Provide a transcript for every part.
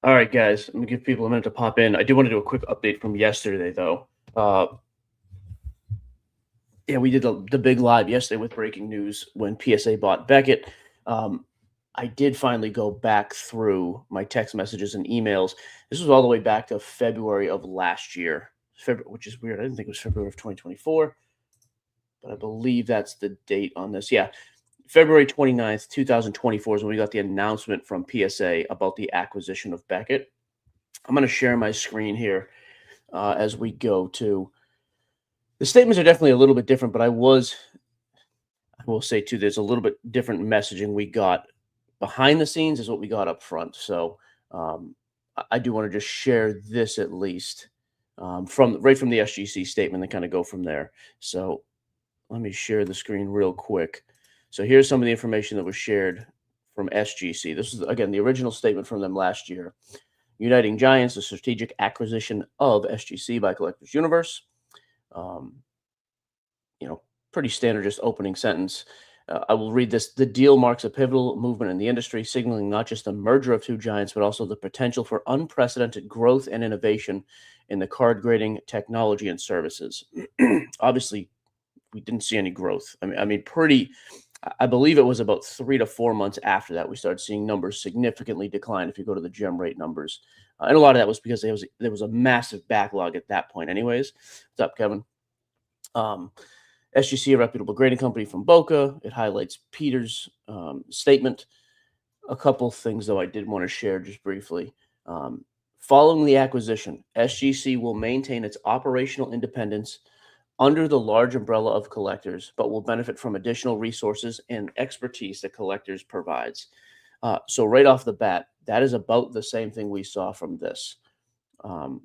All right, guys. Let me give people a minute to pop in. I do want to do a quick update from yesterday, though. Yeah, we did the big live yesterday with breaking news when PSA bought Beckett. Um, I did finally go back through my text messages and emails. This was all the way back to February of last year, which is weird. I didn't think it was February of 2024, but I believe that's the date on this. Yeah, February 29th, 2024 is when we got the announcement from PSA about the acquisition of Beckett. I'm going to share my screen here as we go to. The statements are definitely a little bit different, but I will say too, there's a little bit different messaging we got behind the scenes is what we got up front. So I do want to just share this at least from right from the SGC statement and kind of go from there. So let me share the screen real quick. So here's some of the information that was shared from SGC. This is again the original statement from them last year. Uniting Giants, the strategic acquisition of SGC by Collectors Universe. Um, Pretty standard, just opening sentence. I will read this. The deal marks a pivotal movement in the industry, signaling not just the merger of two giants, but also the potential for unprecedented growth and innovation in the card grading technology and services. Obviously, we didn't see any growth. Pretty. I believe it was about 3 to 4 months after that we started seeing numbers significantly decline. If you go to the gem rate numbers, and a lot of that was because there was a massive backlog at that point. Anyways, what's up, Kevin? SGC, a reputable grading company from Boca. It highlights Peter's statement. A couple things, though, I did want to share just briefly. Following the acquisition, SGC will maintain its operational independence under the large umbrella of Collectors, but will benefit from additional resources and expertise that Collectors provides. So right off the bat, that is about the same thing we saw from this. It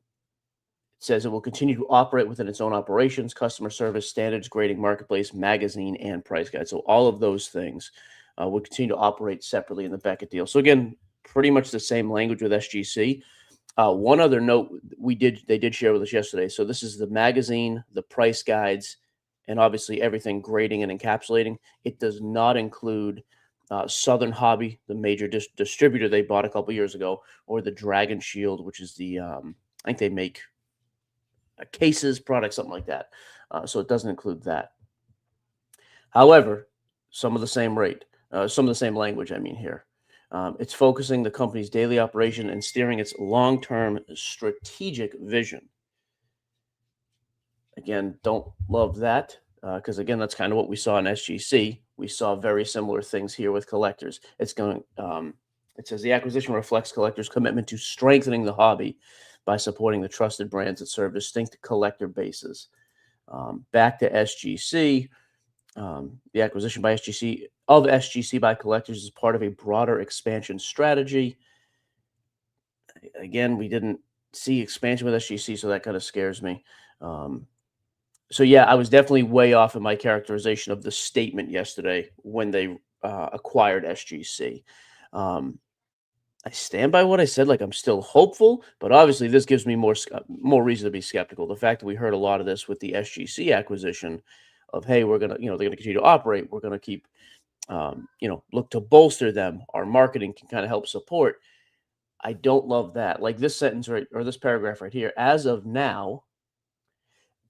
says it will continue to operate within its own operations, customer service, standards, grading, marketplace, magazine, and price guide. So all of those things will continue to operate separately in the Beckett deal. So again, pretty much the same language with SGC. One other note they did share with us yesterday. So this is the magazine, the price guides, and obviously everything grading and encapsulating. It does not include Southern Hobby, the major distributor they bought a couple years ago, or the Dragon Shield, which is I think they make cases, products, something like that. So it doesn't include that. However, some of the same language, I mean, here. It's focusing the company's daily operation and steering its long-term strategic vision. Again, don't love that because, again, that's kind of what we saw in SGC. We saw very similar things here with Collectors. It says the acquisition reflects Collectors' commitment to strengthening the hobby by supporting the trusted brands that serve distinct collector bases. Back to SGC, the acquisition by SGC by Collectors is part of a broader expansion strategy. Again, we didn't see expansion with SGC, so that kind of scares me. So yeah, I was definitely way off in my characterization of the statement yesterday when they acquired SGC. I stand by what I said. Like, I'm still hopeful, but obviously this gives me more reason to be skeptical. The fact that we heard a lot of this with the SGC acquisition of, hey, we're gonna, they're gonna continue to operate. We're gonna keep, look to bolster them. Our marketing can kind of help support. I don't love that. Like this sentence or this paragraph right here. As of now,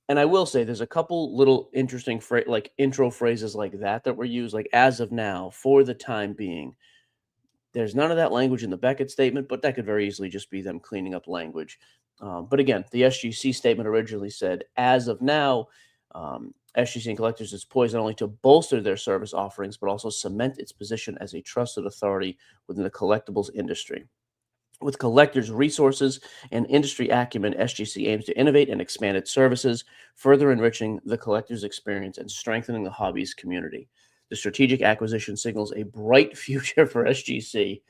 and I will say there's a couple little interesting like intro phrases like that were used. Like as of now, for the time being. There's none of that language in the Beckett statement, but that could very easily just be them cleaning up language. But again, the SGC statement originally said, as of now, SGC and Collectors is poised not only to bolster their service offerings, but also cement its position as a trusted authority within the collectibles industry. With Collectors' resources and industry acumen, SGC aims to innovate and expand its services, further enriching the collector's experience and strengthening the hobby's community. The strategic acquisition signals a bright future for SGC,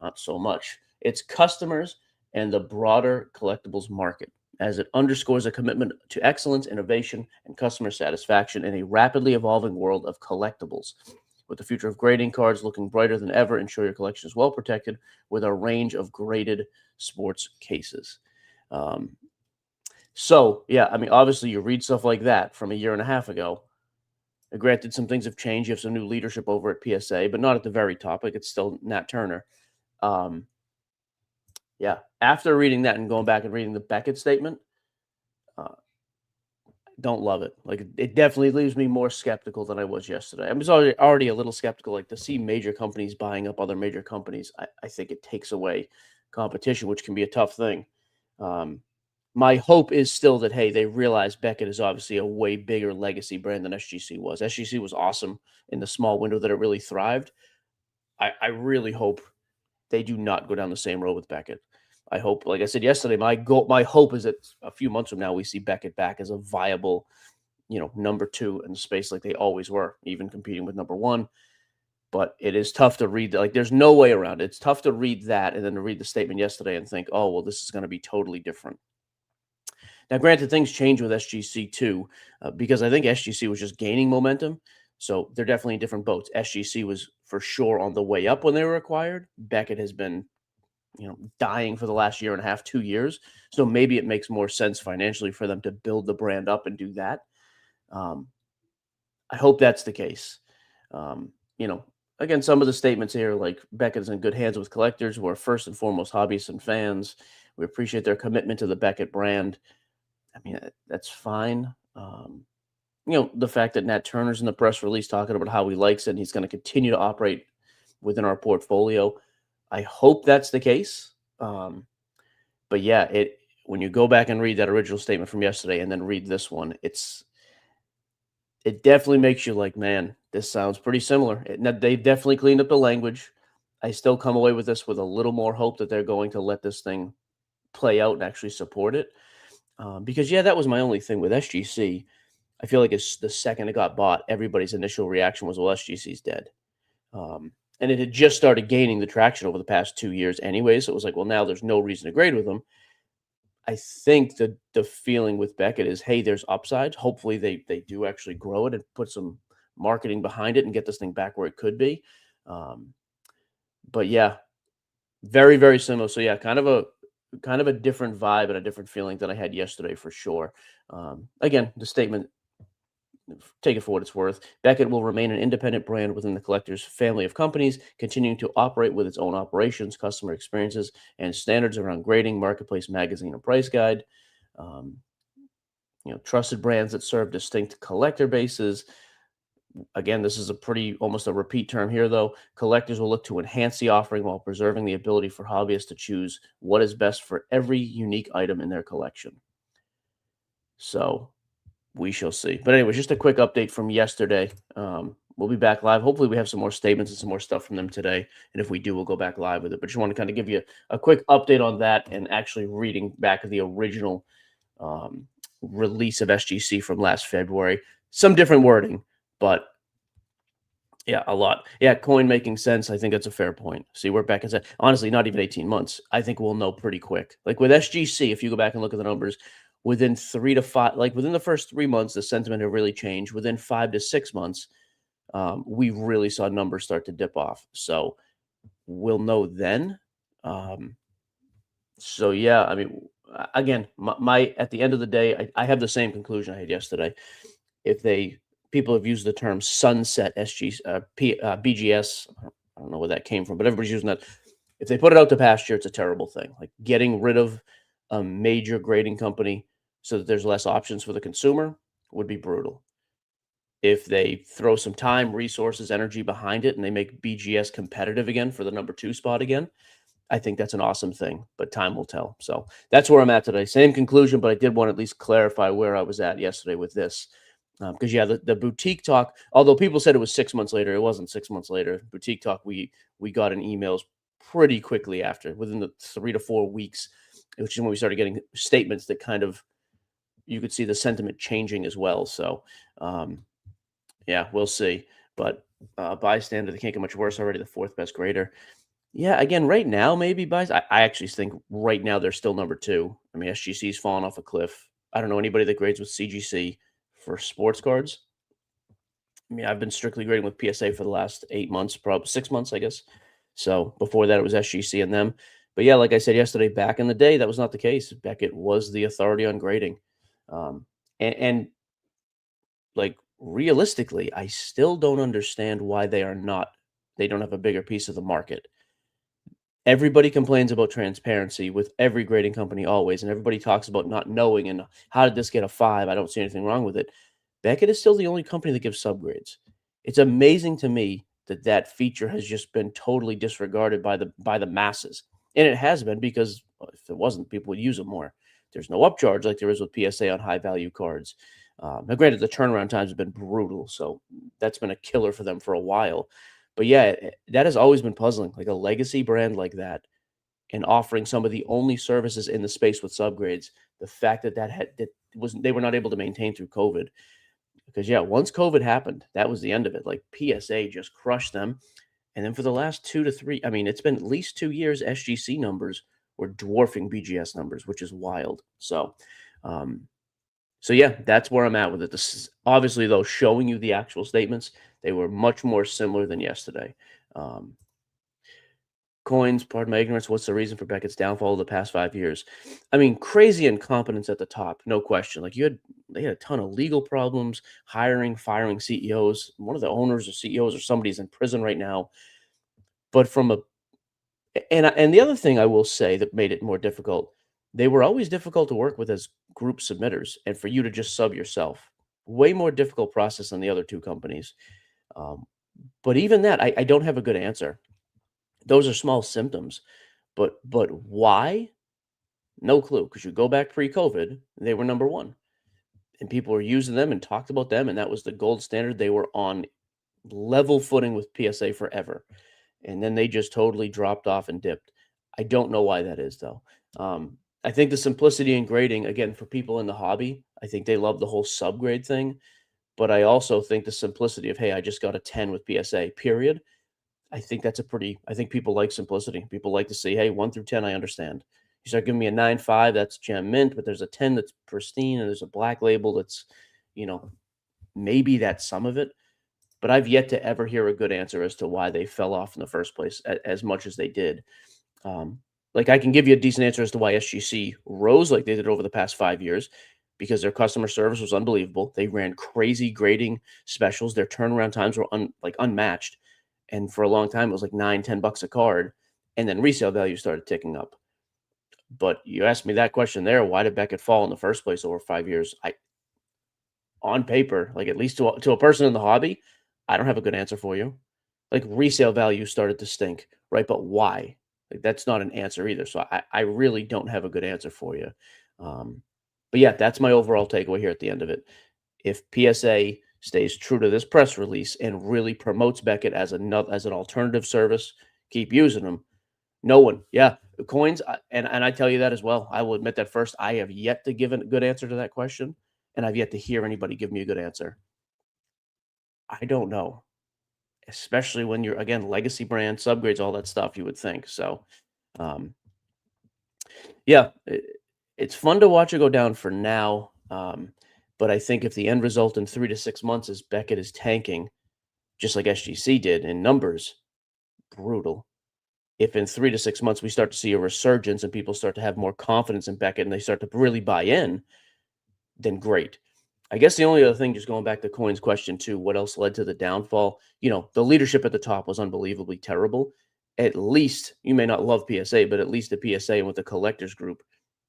not so much, its customers and the broader collectibles market, as it underscores a commitment to excellence, innovation, and customer satisfaction in a rapidly evolving world of collectibles. With the future of grading cards looking brighter than ever, ensure your collection is well protected with a range of graded sports cases. So, yeah, I mean, obviously you read stuff like that from a year and a half ago. Granted, some things have changed. You have some new leadership over at PSA, but not at the very top. Like it's still Nat Turner. Yeah. After reading that and going back and reading the Beckett statement, uh, don't love it. Like it definitely leaves me more skeptical than I was yesterday. I was already a little skeptical. Like to see major companies buying up other major companies, I think it takes away competition, which can be a tough thing. Um, my hope is still that hey, they realize Beckett is obviously a way bigger legacy brand than SGC was. SGC was awesome in the small window that it really thrived. I really hope they do not go down the same road with Beckett. I hope, like I said yesterday, my hope is that a few months from now we see Beckett back as a viable, number two in the space like they always were, even competing with number one. But it is tough to read. Like, there's no way around it. It's tough to read that and then to read the statement yesterday and think, oh, well, this is going to be totally different. Now, granted, things change with SGC too, because I think SGC was just gaining momentum. So they're definitely in different boats. SGC was for sure on the way up when they were acquired. Beckett has been dying for the last year and a half, 2 years. So maybe it makes more sense financially for them to build the brand up and do that. Um, I hope that's the case. Um, you know, again, some of the statements here, like Beckett is in good hands with collectors who are first and foremost hobbyists and fans. We appreciate their commitment to the Beckett brand. I mean, that's fine. The fact that Nat Turner's in the press release talking about how he likes it and he's going to continue to operate within our portfolio. I hope that's the case. But yeah, it when you go back and read that original statement from yesterday and then read this one, it definitely makes you like, man, this sounds pretty similar. Now, they've definitely cleaned up the language. I still come away with this with a little more hope that they're going to let this thing play out and actually support it. Because yeah, that was my only thing with SGC. I feel like it's the second it got bought, everybody's initial reaction was, well, SGC's dead. And it had just started gaining the traction over the past 2 years anyway. So it was like, well, now there's no reason to grade with them. I think the feeling with Beckett is, hey, there's upside. Hopefully they do actually grow it and put some marketing behind it and get this thing back where it could be. Um, but yeah, very, very similar. So yeah, kind of a different vibe and a different feeling than I had yesterday for sure. Again, the statement, take it for what it's worth. Beckett will remain an independent brand within the collector's family of companies, continuing to operate with its own operations, customer experiences, and standards around grading, marketplace, magazine, and price guide. Um, trusted brands that serve distinct collector bases. Again, this is a pretty almost a repeat term here, though. Collectors will look to enhance the offering while preserving the ability for hobbyists to choose what is best for every unique item in their collection. So we shall see. But anyway, just a quick update from yesterday. We'll be back live. Hopefully, we have some more statements and some more stuff from them today. And if we do, we'll go back live with it. But just want to kind of give you a quick update on that and actually reading back the original release of SGC from last February. Some different wording, but yeah, a lot. Yeah, coin making sense. I think that's a fair point. See, we're back at honestly, not even 18 months. I think we'll know pretty quick. Like with SGC, if you go back and look at the numbers, within 3 to 5, like within the first 3 months, the sentiment had really changed. Within 5 to 6 months, we really saw numbers start to dip off. So we'll know then. Um, so yeah, I mean, again, my at the end of the day, I have the same conclusion I had yesterday. If they People have used the term sunset BGS. I don't know where that came from, but everybody's using that. If they put it out to pasture, it's a terrible thing. Like getting rid of a major grading company so that there's less options for the consumer would be brutal. If they throw some time, resources, energy behind it, and they make BGS competitive again for the number two spot again, I think that's an awesome thing, but time will tell. So that's where I'm at today. Same conclusion, but I did want to at least clarify where I was at yesterday with this. Because yeah, the boutique talk, although people said it was 6 months later, it wasn't 6 months later. Boutique talk, we got in emails pretty quickly after, within the 3 to 4 weeks, which is when we started getting statements that kind of you could see the sentiment changing as well. So yeah, we'll see. But bystander, they can't get much worse already. The fourth best grader. Yeah, again, right now, maybe buys. I actually think right now they're still number two. I mean, SGC's fallen off a cliff. I don't know anybody that grades with CGC for sports cards. I mean, I've been strictly grading with PSA for the last 8 months, probably 6 months, I guess. So before that, it was SGC and them. But yeah, like I said yesterday, back in the day, that was not the case. Beckett was the authority on grading. Um, and like realistically, I still don't understand why they don't have a bigger piece of the market. Everybody complains about transparency with every grading company always, and everybody talks about not knowing and how did this get a 5? I don't see anything wrong with it. Beckett is still the only company that gives subgrades. It's amazing to me that that feature has just been totally disregarded by the masses, and it has been because if it wasn't, people would use it more. There's no upcharge like there is with PSA on high value cards. Now, granted, the turnaround times have been brutal, so that's been a killer for them for a while. But yeah, that has always been puzzling. Like a legacy brand like that, and offering some of the only services in the space with subgrades. The fact that that was they were not able to maintain through COVID, because yeah, once COVID happened, that was the end of it. Like PSA just crushed them, and then for the last 2 to 3, I mean, it's been at least 2 years. SGC numbers were dwarfing BGS numbers, which is wild. Um, so yeah, that's where I'm at with it. This is obviously though showing you the actual statements, they were much more similar than yesterday. Um, Coins, pardon my ignorance, what's the reason for Beckett's downfall of the past 5 years? I mean, crazy incompetence at the top, no question. Like they had a ton of legal problems, hiring, firing CEOs. One of the owners or CEOs or somebody's in prison right now. But from a and the other thing I will say that made it more difficult, they were always difficult to work with as group submitters, and for you to just sub yourself, way more difficult process than the other two companies. Um, but even that, I don't have a good answer. Those are small symptoms, but why? No clue. Because you go back pre-COVID, they were number one, and people were using them and talked about them, and that was the gold standard. They were on level footing with PSA forever, and then they just totally dropped off and dipped. I don't know why that is though. I think the simplicity in grading, again, for people in the hobby, I think they love the whole subgrade thing. But I also think the simplicity of, hey, I just got a 10 with PSA, period. I think people like simplicity. People like to say, hey, 1 through 10, I understand. You start giving me a 9.5, that's gem mint, but there's a 10 that's pristine, and there's a black label that's, you know, maybe that's some of it. But I've yet to ever hear a good answer as to why they fell off in the first place as much as they did. Um, like I can give you a decent answer as to why SGC rose like they did over the past 5 years, because their customer service was unbelievable. They ran crazy grading specials. Their turnaround times were unmatched. And for a long time, it was like 9, $10 a card. And then resale value started ticking up. But you asked me that question there. Why did Beckett fall in the first place over 5 years? On paper, like at least to a person in the hobby, I don't have a good answer for you. Like resale value started to stink, right? But why? Like that's not an answer either. So I really don't have a good answer for you. Um, but yeah, that's my overall takeaway here at the end of it. If PSA stays true to this press release and really promotes Beckett as an alternative service, keep using them. No one, yeah, coins, and I tell you that as well. I will admit that first. I have yet to give a good answer to that question, and I've yet to hear anybody give me a good answer. I don't know, especially when you're again legacy brand subgrades, all that stuff. You would think so. Um, yeah, it's fun to watch it go down for now. But I think if the end result in 3 to 6 months is Beckett is tanking, just like SGC did in numbers, brutal. If in 3 to 6 months we start to see a resurgence and people start to have more confidence in Beckett and they start to really buy in, then great. I guess the only other thing, just going back to Coin's question too, what else led to the downfall? The leadership at the top was unbelievably terrible. At least you may not love PSA, but at least the PSA and with the collectors group,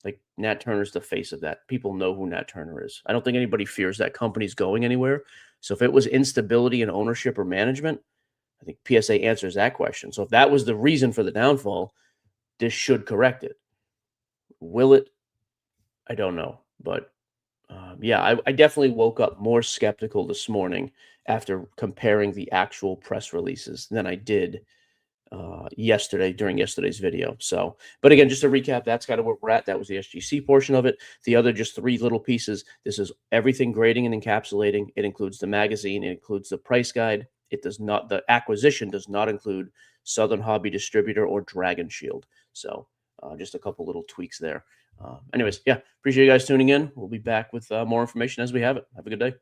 like Nat Turner's the face of that. People know who Nat Turner is. I don't think anybody fears that company's going anywhere. So if it was instability in ownership or management, I think PSA answers that question. So if that was the reason for the downfall, this should correct it. Will it? I don't know. But yeah, I definitely woke up more skeptical this morning after comparing the actual press releases than I did yesterday during yesterday's video. So, but again, just to recap, that's kind of where we're at. That was the SGC portion of it. The other just three little pieces. This is everything grading and encapsulating. It includes the magazine. It includes the price guide. It does not, the acquisition does not include Southern Hobby Distributor or Dragon Shield. So just a couple little tweaks there. Anyways, yeah, appreciate you guys tuning in. We'll be back with more information as we have it. Have a good day.